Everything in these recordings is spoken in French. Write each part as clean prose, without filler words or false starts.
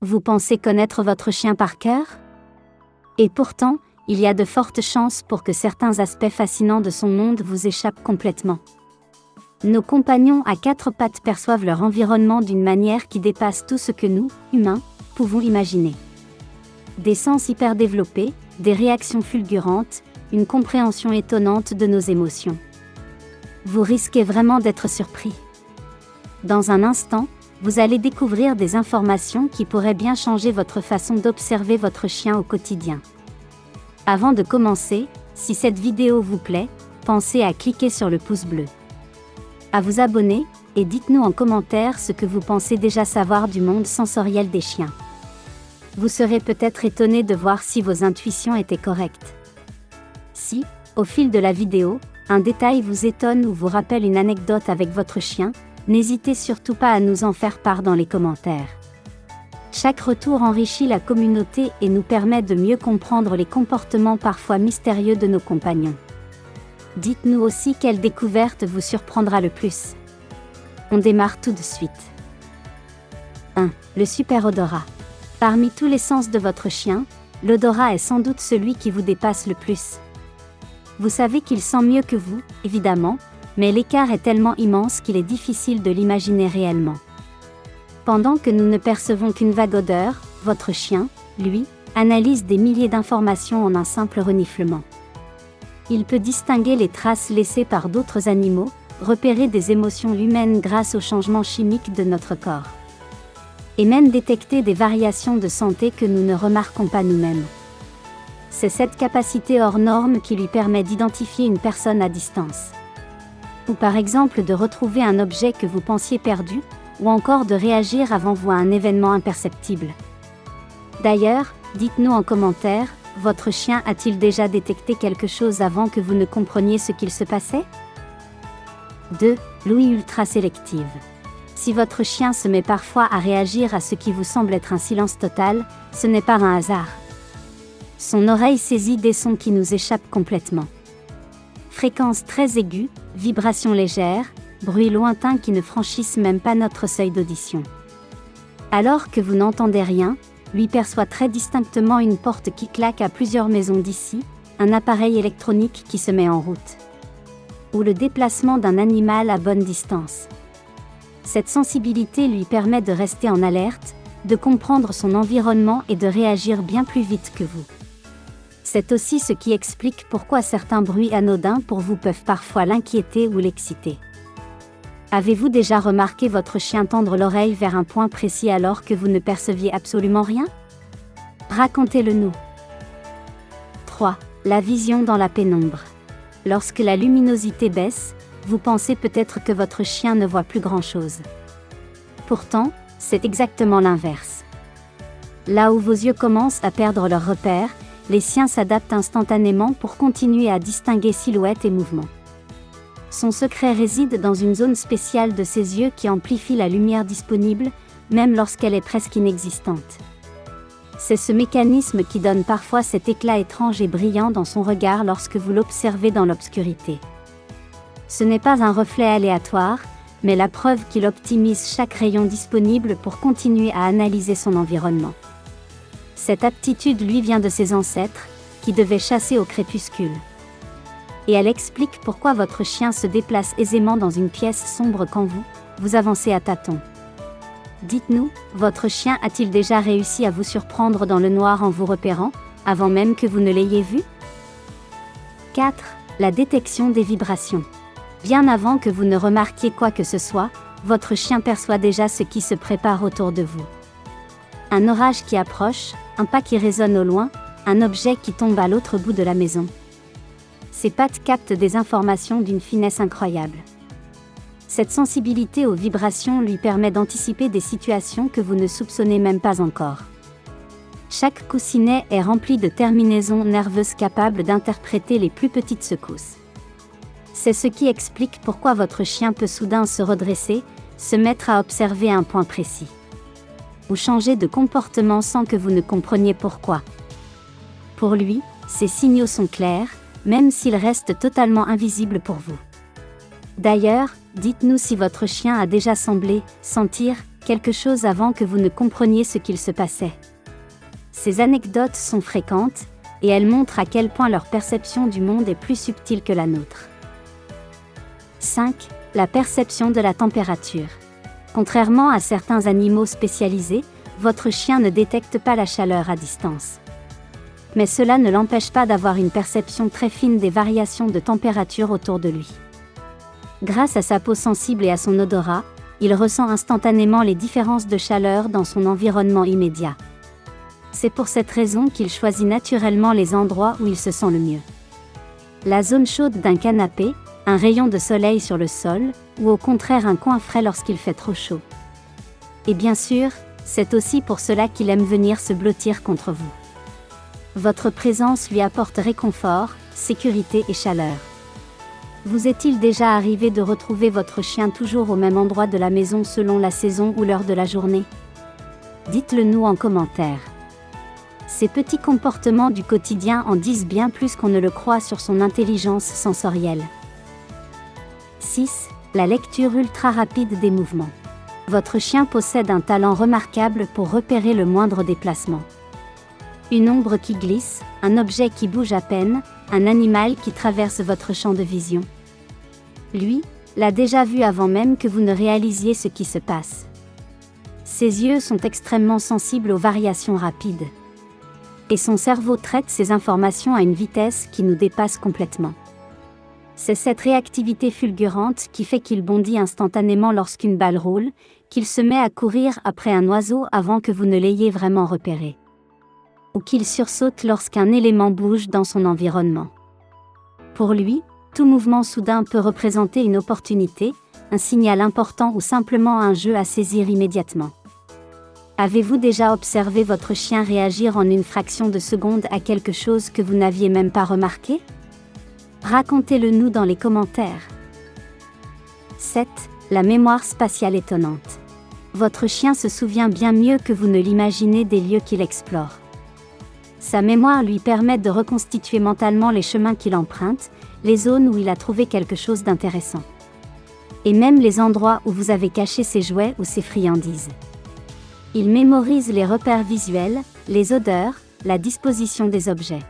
Vous pensez connaître votre chien par cœur? Et pourtant, il y a de fortes chances pour que certains aspects fascinants de son monde vous échappent complètement. Nos compagnons à quatre pattes perçoivent leur environnement d'une manière qui dépasse tout ce que nous, humains, pouvons imaginer. Des sens hyper développés, des réactions fulgurantes, une compréhension étonnante de nos émotions. Vous risquez vraiment d'être surpris. Dans un instant, vous allez découvrir des informations qui pourraient bien changer votre façon d'observer votre chien au quotidien. Avant de commencer, si cette vidéo vous plaît, pensez à cliquer sur le pouce bleu, à vous abonner, et dites-nous en commentaire ce que vous pensez déjà savoir du monde sensoriel des chiens. Vous serez peut-être étonné de voir si vos intuitions étaient correctes. Si, au fil de la vidéo, un détail vous étonne ou vous rappelle une anecdote avec votre chien, n'hésitez surtout pas à nous en faire part dans les commentaires. Chaque retour enrichit la communauté et nous permet de mieux comprendre les comportements parfois mystérieux de nos compagnons. Dites-nous aussi quelle découverte vous surprendra le plus. On démarre tout de suite. 1. Le super odorat. Parmi tous les sens de votre chien, l'odorat est sans doute celui qui vous dépasse le plus. Vous savez qu'il sent mieux que vous, évidemment, mais l'écart est tellement immense qu'il est difficile de l'imaginer réellement. Pendant que nous ne percevons qu'une vague odeur, votre chien, lui, analyse des milliers d'informations en un simple reniflement. Il peut distinguer les traces laissées par d'autres animaux, repérer des émotions humaines grâce aux changements chimiques de notre corps. Et même détecter des variations de santé que nous ne remarquons pas nous-mêmes. C'est cette capacité hors norme qui lui permet d'identifier une personne à distance. Ou par exemple de retrouver un objet que vous pensiez perdu, ou encore de réagir avant vous à un événement imperceptible. D'ailleurs, dites-nous en commentaire, votre chien a-t-il déjà détecté quelque chose avant que vous ne compreniez ce qu'il se passait? 2. L'ouïe ultra sélective. Si votre chien se met parfois à réagir à ce qui vous semble être un silence total, ce n'est pas un hasard. Son oreille saisit des sons qui nous échappent complètement. Fréquences très aiguës, vibrations légères, bruits lointains qui ne franchissent même pas notre seuil d'audition. Alors que vous n'entendez rien, lui perçoit très distinctement une porte qui claque à plusieurs maisons d'ici, un appareil électronique qui se met en route. Ou le déplacement d'un animal à bonne distance. Cette sensibilité lui permet de rester en alerte, de comprendre son environnement et de réagir bien plus vite que vous. C'est aussi ce qui explique pourquoi certains bruits anodins pour vous peuvent parfois l'inquiéter ou l'exciter. Avez-vous déjà remarqué votre chien tendre l'oreille vers un point précis alors que vous ne perceviez absolument rien? Racontez-le-nous. 3. La vision dans la pénombre. Lorsque la luminosité baisse, vous pensez peut-être que votre chien ne voit plus grand-chose. Pourtant, c'est exactement l'inverse. Là où vos yeux commencent à perdre leurs repères, les siens s'adaptent instantanément pour continuer à distinguer silhouettes et mouvements. Son secret réside dans une zone spéciale de ses yeux qui amplifie la lumière disponible, même lorsqu'elle est presque inexistante. C'est ce mécanisme qui donne parfois cet éclat étrange et brillant dans son regard lorsque vous l'observez dans l'obscurité. Ce n'est pas un reflet aléatoire, mais la preuve qu'il optimise chaque rayon disponible pour continuer à analyser son environnement. Cette aptitude lui vient de ses ancêtres, qui devaient chasser au crépuscule. Et elle explique pourquoi votre chien se déplace aisément dans une pièce sombre quand vous avancez à tâtons. Dites-nous, votre chien a-t-il déjà réussi à vous surprendre dans le noir en vous repérant, avant même que vous ne l'ayez vu? 4. La détection des vibrations. Bien avant que vous ne remarquiez quoi que ce soit, votre chien perçoit déjà ce qui se prépare autour de vous. Un orage qui approche, un pas qui résonne au loin, un objet qui tombe à l'autre bout de la maison. Ses pattes captent des informations d'une finesse incroyable. Cette sensibilité aux vibrations lui permet d'anticiper des situations que vous ne soupçonnez même pas encore. Chaque coussinet est rempli de terminaisons nerveuses capables d'interpréter les plus petites secousses. C'est ce qui explique pourquoi votre chien peut soudain se redresser, se mettre à observer un point précis. Ou changer de comportement sans que vous ne compreniez pourquoi. Pour lui, ces signaux sont clairs, même s'ils restent totalement invisibles pour vous. D'ailleurs, dites-nous si votre chien a déjà semblé sentir quelque chose avant que vous ne compreniez ce qu'il se passait. Ces anecdotes sont fréquentes, et elles montrent à quel point leur perception du monde est plus subtile que la nôtre. 5. La perception de la température. Contrairement à certains animaux spécialisés, votre chien ne détecte pas la chaleur à distance. Mais cela ne l'empêche pas d'avoir une perception très fine des variations de température autour de lui. Grâce à sa peau sensible et à son odorat, il ressent instantanément les différences de chaleur dans son environnement immédiat. C'est pour cette raison qu'il choisit naturellement les endroits où il se sent le mieux. La zone chaude d'un canapé, un rayon de soleil sur le sol, ou au contraire un coin frais lorsqu'il fait trop chaud. Et bien sûr, c'est aussi pour cela qu'il aime venir se blottir contre vous. Votre présence lui apporte réconfort, sécurité et chaleur. Vous est-il déjà arrivé de retrouver votre chien toujours au même endroit de la maison selon la saison ou l'heure de la journée? Dites-le nous en commentaire. Ces petits comportements du quotidien en disent bien plus qu'on ne le croit sur son intelligence sensorielle. 6. La lecture ultra rapide des mouvements. Votre chien possède un talent remarquable pour repérer le moindre déplacement. Une ombre qui glisse, un objet qui bouge à peine, un animal qui traverse votre champ de vision. Lui, l'a déjà vu avant même que vous ne réalisiez ce qui se passe. Ses yeux sont extrêmement sensibles aux variations rapides. Et son cerveau traite ces informations à une vitesse qui nous dépasse complètement. C'est cette réactivité fulgurante qui fait qu'il bondit instantanément lorsqu'une balle roule, qu'il se met à courir après un oiseau avant que vous ne l'ayez vraiment repéré. Ou qu'il sursaute lorsqu'un élément bouge dans son environnement. Pour lui, tout mouvement soudain peut représenter une opportunité, un signal important ou simplement un jeu à saisir immédiatement. Avez-vous déjà observé votre chien réagir en une fraction de seconde à quelque chose que vous n'aviez même pas remarqué? Racontez-le nous dans les commentaires. 7. La mémoire spatiale étonnante. Votre chien se souvient bien mieux que vous ne l'imaginez des lieux qu'il explore. Sa mémoire lui permet de reconstituer mentalement les chemins qu'il emprunte, les zones où il a trouvé quelque chose d'intéressant. Et même les endroits où vous avez caché ses jouets ou ses friandises. Il mémorise les repères visuels, les odeurs, la disposition des objets.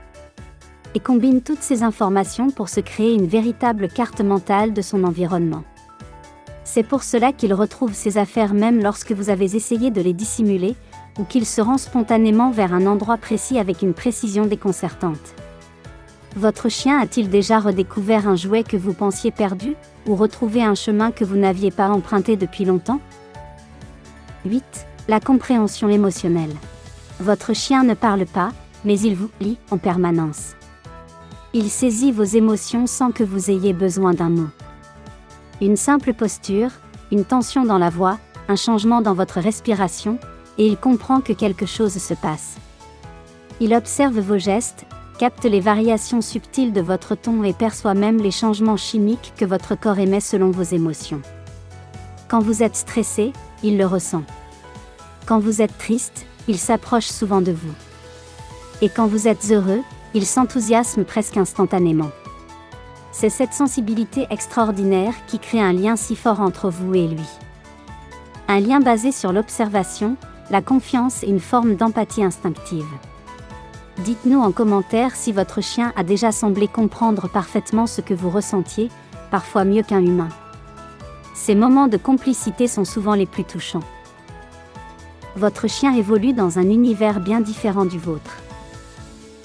Et combine toutes ces informations pour se créer une véritable carte mentale de son environnement. C'est pour cela qu'il retrouve ses affaires même lorsque vous avez essayé de les dissimuler, ou qu'il se rend spontanément vers un endroit précis avec une précision déconcertante. Votre chien a-t-il déjà redécouvert un jouet que vous pensiez perdu, ou retrouvé un chemin que vous n'aviez pas emprunté depuis longtemps? 8. La compréhension émotionnelle. Votre chien ne parle pas, mais il vous lit en permanence. Il saisit vos émotions sans que vous ayez besoin d'un mot. Une simple posture, une tension dans la voix, un changement dans votre respiration, et il comprend que quelque chose se passe. Il observe vos gestes, capte les variations subtiles de votre ton et perçoit même les changements chimiques que votre corps émet selon vos émotions. Quand vous êtes stressé, il le ressent. Quand vous êtes triste, il s'approche souvent de vous. Et quand vous êtes heureux, il s'enthousiasme presque instantanément. C'est cette sensibilité extraordinaire qui crée un lien si fort entre vous et lui. Un lien basé sur l'observation, la confiance et une forme d'empathie instinctive. Dites-nous en commentaire si votre chien a déjà semblé comprendre parfaitement ce que vous ressentiez, parfois mieux qu'un humain. Ces moments de complicité sont souvent les plus touchants. Votre chien évolue dans un univers bien différent du vôtre.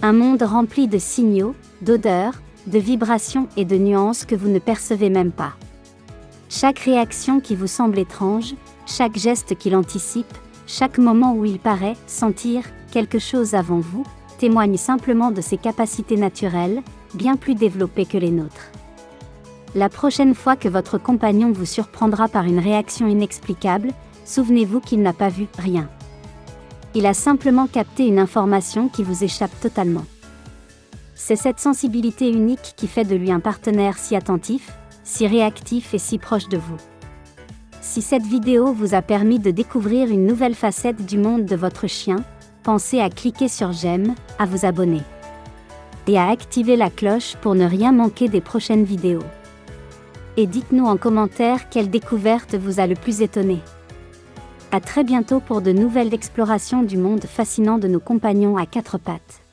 Un monde rempli de signaux, d'odeurs, de vibrations et de nuances que vous ne percevez même pas. Chaque réaction qui vous semble étrange, chaque geste qu'il anticipe, chaque moment où il paraît sentir quelque chose avant vous, témoigne simplement de ses capacités naturelles, bien plus développées que les nôtres. La prochaine fois que votre compagnon vous surprendra par une réaction inexplicable, souvenez-vous qu'il n'a pas vu rien. Il a simplement capté une information qui vous échappe totalement. C'est cette sensibilité unique qui fait de lui un partenaire si attentif, si réactif et si proche de vous. Si cette vidéo vous a permis de découvrir une nouvelle facette du monde de votre chien, pensez à cliquer sur j'aime, à vous abonner. Et à activer la cloche pour ne rien manquer des prochaines vidéos. Et dites-nous en commentaire quelle découverte vous a le plus étonné. À très bientôt pour de nouvelles explorations du monde fascinant de nos compagnons à quatre pattes.